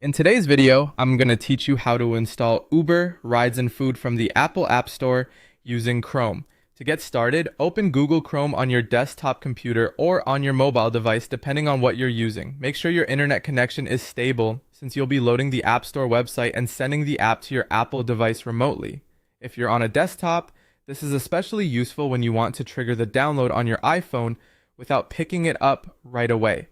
In today's video, I'm going to teach you how to install Uber, Rides and Food from the Apple App Store using Chrome. To get started, open Google Chrome on your desktop computer or on your mobile device depending on what you're using. Make sure your internet connection is stable since you'll be loading the App Store website and sending the app to your Apple device remotely. If you're on a desktop, this is especially useful when you want to trigger the download on your iPhone without picking it up right away.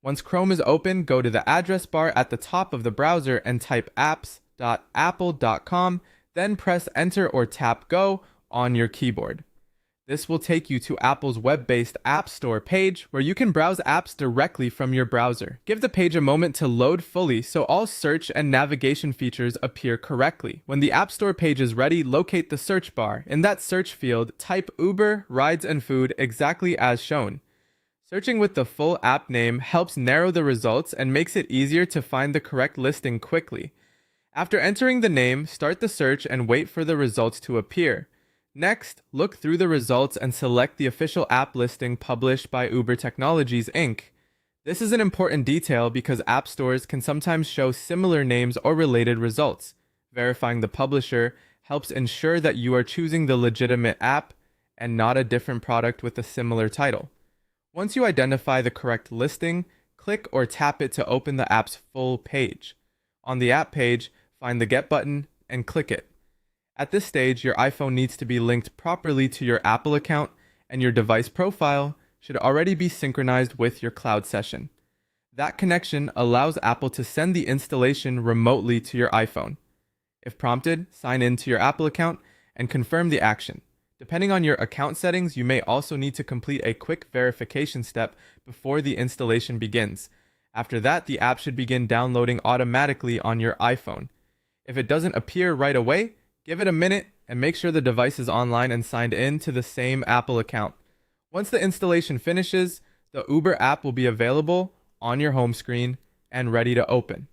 Once Chrome is open, go to the address bar at the top of the browser and type apps.apple.com, then press enter or tap go on your keyboard. This will take you to Apple's web-based App Store page where you can browse apps directly from your browser. Give the page a moment to load fully so all search and navigation features appear correctly. When the App Store page is ready, locate the search bar. In that search field, type Uber, Rides and Food exactly as shown. Searching with the full app name helps narrow the results and makes it easier to find the correct listing quickly. After entering the name, start the search and wait for the results to appear. Next, look through the results and select the official app listing published by Uber Technologies, Inc. This is an important detail because app stores can sometimes show similar names or related results. Verifying the publisher helps ensure that you are choosing the legitimate app and not a different product with a similar title. Once you identify the correct listing, click or tap it to open the app's full page. On the app page, find the Get button and click it. At this stage, your iPhone needs to be linked properly to your Apple account, and your device profile should already be synchronized with your cloud session. That connection allows Apple to send the installation remotely to your iPhone. If prompted, sign in to your Apple account and confirm the action. Depending on your account settings, you may also need to complete a quick verification step before the installation begins. After that, the app should begin downloading automatically on your iPhone. If it doesn't appear right away, give it a minute and make sure the device is online and signed in to the same Apple account. Once the installation finishes, the Uber app will be available on your home screen and ready to open.